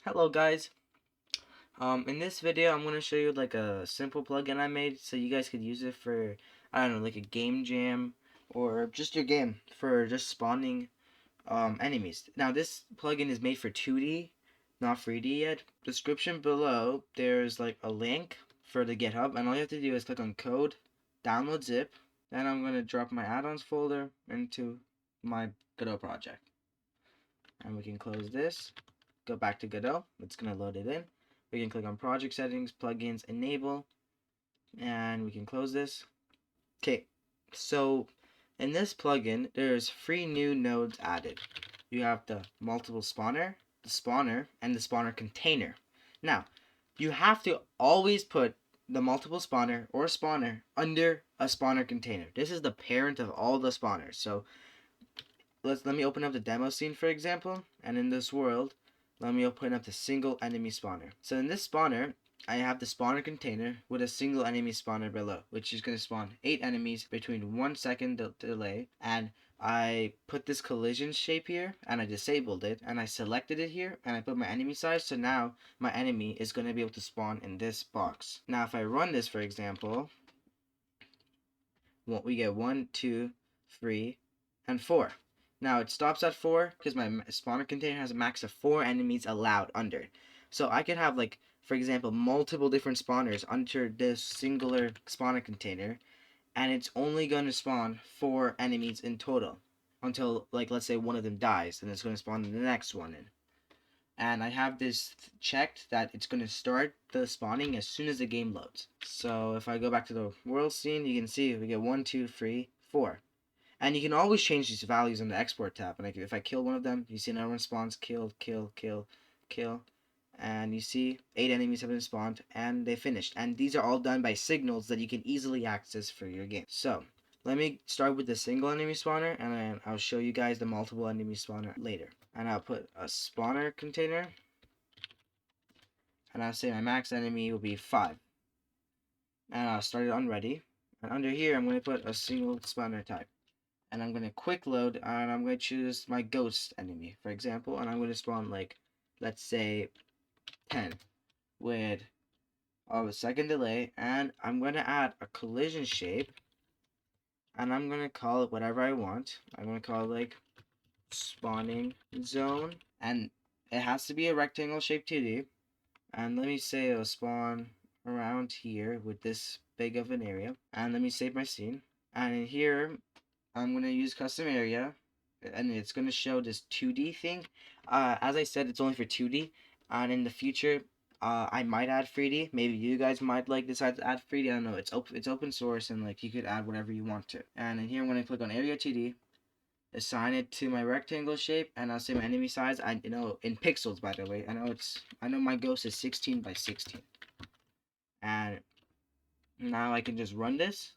Hello guys. In this video I'm gonna show you like a simple plugin I made so you guys could use it for, I don't know, like a game jam or just your game for just spawning enemies. Now this plugin is made for 2D, not 3D yet. Description below there's like a link for the GitHub, and all you have to do is click on code, download zip, then I'm gonna drop my add-ons folder into my Godot project. And we can close this, go back to Godot. It's going to load it in. We can click on project settings, plugins, enable, and we can close this. Okay, so in this plugin, there's 3 new nodes added. You have the multiple spawner, and the spawner container. Now, you have to always put the multiple spawner or spawner under a spawner container. This is the parent of all the spawners. So let me open up the demo scene, for example, and in this world let me open up the single enemy spawner. So in this spawner I have the spawner container with a single enemy spawner below, which is going to spawn 8 enemies between 1 second delay, and I put this collision shape here and I disabled it and I selected it here and I put my enemy size, so now my enemy is going to be able to spawn in this box. Now if I run this, for example, we get 1, 2, 3, and 4. Now it stops at 4 because my spawner container has a max of 4 enemies allowed under it. So I could have, like, for example, multiple different spawners under this singular spawner container, and it's only going to spawn 4 enemies in total until, like, let's say one of them dies, and it's going to spawn the next one in. And I have this checked that it's going to start the spawning as soon as the game loads. So if I go back to the world scene, you can see we get 1, 2, 3, 4. And you can always change these values in the export tab. And if I kill one of them, you see another one spawns, kill, kill, kill, kill. And you see 8 enemies have been spawned and they finished. And these are all done by signals that you can easily access for your game. So let me start with the single enemy spawner, and then I'll show you guys the multiple enemy spawner later. And I'll put a spawner container, and I'll say my max enemy will be 5. And I'll start it on ready. And under here, I'm going to put a single spawner type. And I'm going to quick load, and I'm going to choose my ghost enemy, for example, and I'm going to spawn, like, let's say 10 with a second delay, and I'm going to add a collision shape, and I'm going to call it whatever I want. I'm going to call it, like, spawning zone, and it has to be a rectangle shape 2D, and let me say it'll spawn around here with this big of an area, and let me save my scene, and in here I'm going to use custom area, and it's going to show this 2D thing. As I said, it's only for 2D, and in the future, I might add 3D. Maybe you guys might like decide to add 3D. I don't know. It's open source, and like you could add whatever you want to. And in here, I'm going to click on area 2D, assign it to my rectangle shape, and I'll say my enemy size. In pixels, by the way. I know my ghost is 16 by 16, and now I can just run this,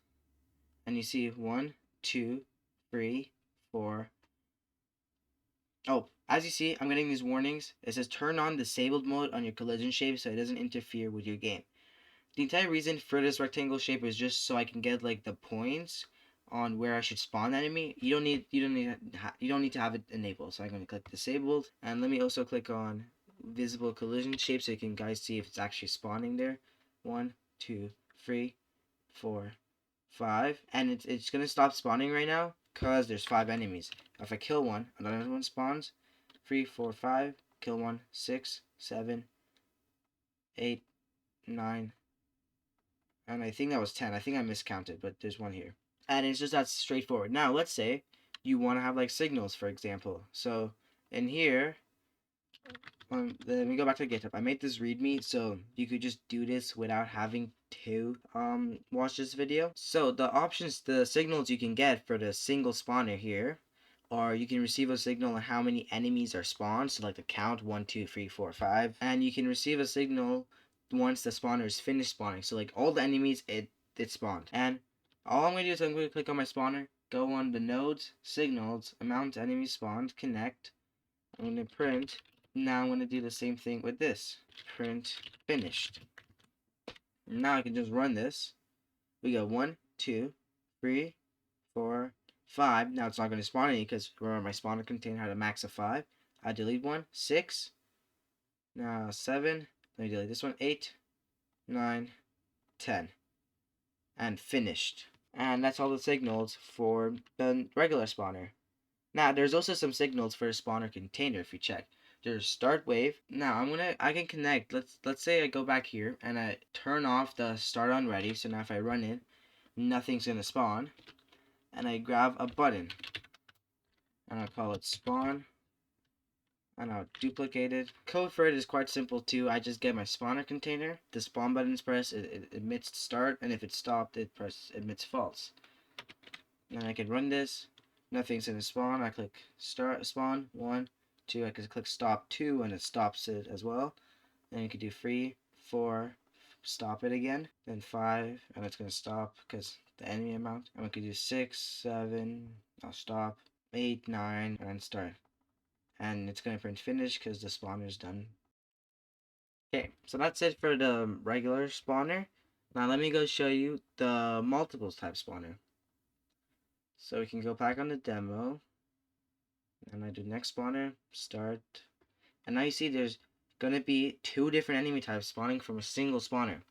and you see 1, 2, 3, 4. Oh, as you see, I'm getting these warnings. It says turn on disabled mode on your collision shape so it doesn't interfere with your game. The entire reason for this rectangle shape is just so I can get like the points on where I should spawn the enemy. You don't need to have it enabled. So I'm going to click disabled, and let me also click on visible collision shape so you can guys see if it's actually spawning there. 1, 2, 3, 4, 5, and it's gonna stop spawning right now because there's 5 enemies. If I kill one, another one spawns. 3, 4, 5, kill one, 6, 7, 8, 9, and I think that was 10. I think I miscounted, but there's one here. And it's just that straightforward. Now let's say you want to have like signals, for example. So in here, let me go back to GitHub. I made this README so you could just do this without having to watch this video. So the options, the signals you can get for the single spawner here, or you can receive a signal on how many enemies are spawned, so like the count 1, 2, 3, 4, 5, and you can receive a signal once the spawner is finished spawning. So like all the enemies it spawned. And all I'm gonna do is I'm gonna click on my spawner, go on the nodes, signals, amount enemies spawned, connect. I'm gonna print. Now I'm going to do the same thing with this. Print finished. Now I can just run this. We got 1, 2, 3, 4, 5. Now it's not going to spawn any because remember my spawner container had a max of 5. I delete one. 6, Now 7. Let me delete this one. 8, 9, 10. And finished. And that's all the signals for the regular spawner. Now there's also some signals for a spawner container if you check. There's start wave. Now I can connect. Let's say I go back here and I turn off the start on ready. So now if I run it, nothing's gonna spawn. And I grab a button and I'll call it spawn. And I'll duplicate it. Code for it is quite simple too. I just get my spawner container. The spawn button is pressed, it emits start, and if it's stopped, it emits false. And I can run this. Nothing's gonna spawn. I click start spawn 1, 2. I can click stop 2, and it stops it as well. Then you can do 3, 4, stop it again. Then 5, and it's gonna stop because the enemy amount. And we could do 6, 7. I'll stop. 8, 9, and start. And it's going to print finish because the spawner is done. Okay, so that's it for the regular spawner. Now let me go show you the multiples type spawner. So we can go back on the demo. And I do next spawner, start. And now you see there's going to be 2 different enemy types spawning from a single spawner.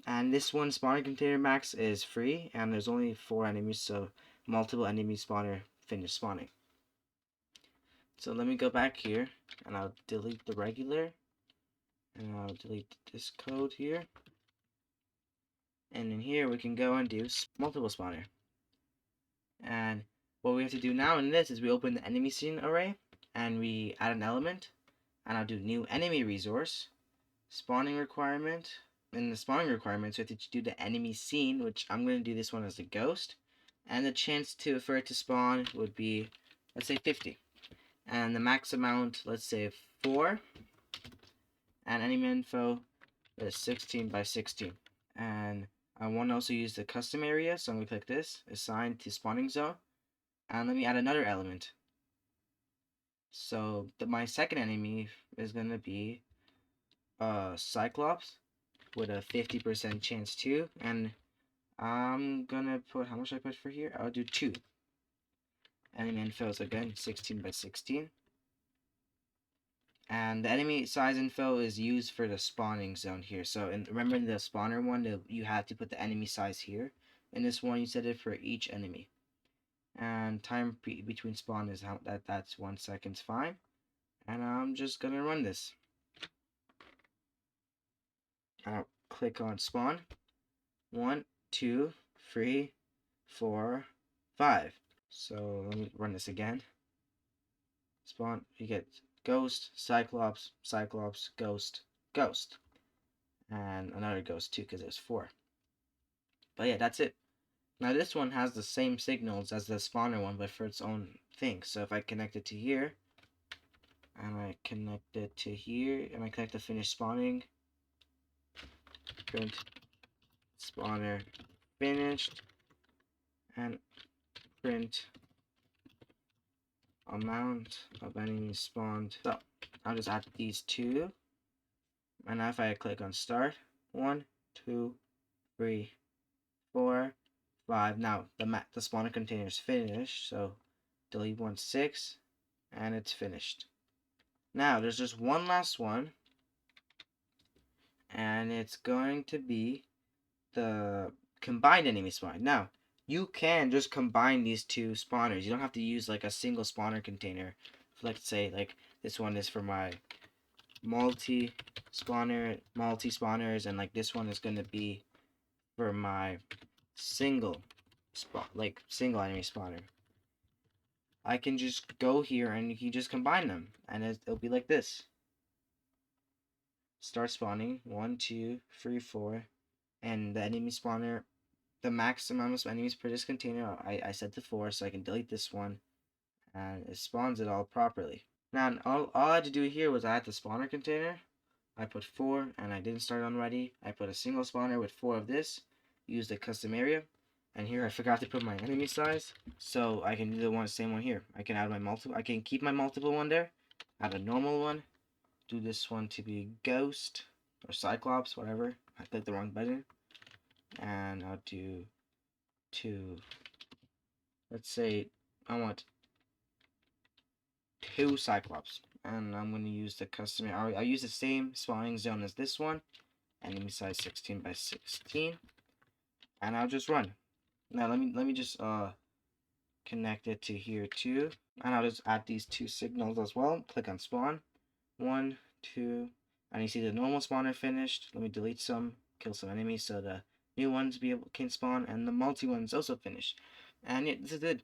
And this one spawner container max is free. And there's only 4 enemies, so multiple enemy spawner finish spawning. So let me go back here, and I'll delete the regular, and I'll delete this code here. And in here we can go and do multiple spawner. And what we have to do now in this is we open the enemy scene array, and we add an element, and I'll do new enemy resource, spawning requirement. In the spawning requirements, we have to do the enemy scene, which I'm going to do this one as a ghost. And the chance for it to spawn would be, let's say 50. And the max amount, let's say 4. And enemy info is 16 by 16. And I want to also use the custom area, so I'm going to click this, assign to spawning zone. And let me add another element. So my second enemy is going to be Cyclops with a 50% chance too. And I'm going to put, how much I put for here? I'll do 2. Enemy info is again 16 by 16. And the enemy size info is used for the spawning zone here. So remember in the spawner one, you had to put the enemy size here. In this one, you set it for each enemy. And time between spawn is that's 1 second fine. And I'm just gonna run this. I'll click on spawn. 1, 2, 3, 4, 5. So let me run this again. Spawn, you get ghost, cyclops, cyclops, ghost, ghost. And another ghost too because there's 4. But yeah, that's it. Now this one has the same signals as the spawner one, but for its own thing. So if I connect it to here, and I connect it to here, and I connect the finish spawning, print spawner finished, and print amount of enemies spawned. So I'll just add these 2, and now if I click on start, 1, 2, 3, 4, 5. Now the spawner container is finished, so delete 1, 6, and it's finished. Now there's just one last one, and it's going to be the combined enemy spawn. Now you can just combine these 2 spawners. You don't have to use like a single spawner container. Let's say like this one is for my multi spawners, and like this one is going to be for my single enemy spawner. I can just go here and you can just combine them, and it'll be like this. Start spawning 1, 2, 3, 4, and the enemy spawner, the max amount of enemies per this container, I set to 4, so I can delete this one, and it spawns it all properly. Now all I had to do here was I had the spawner container. I put 4, and I didn't start on ready. I put a single spawner with 4 of this, use the custom area, and here I forgot to put my enemy size, so I can do the same one here. I can add my multiple. I can keep my multiple one there, add a normal one, do this one to be ghost or cyclops, whatever. I clicked the wrong button, and I'll do 2. Let's say I want 2 cyclops, and I'm going to use the custom. I'll use the same spawning zone as this one, enemy size 16 by 16, and I'll just run. Now let me just connect it to here too, and I'll just add these two signals as well. Click on spawn, 1, 2, and you see the normal spawner finished. Let me delete some, kill some enemies so the new ones can spawn, and the multi ones also finished. And yeah, this is it.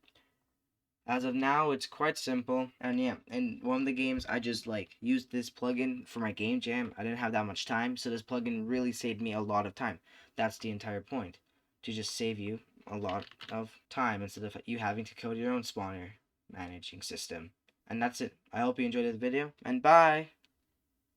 As of now, it's quite simple, and yeah, in one of the games, I just like used this plugin for my game jam. I didn't have that much time, so this plugin really saved me a lot of time. That's the entire point, to just save you a lot of time instead of you having to code your own spawner managing system. And that's it. I hope you enjoyed this video, and bye!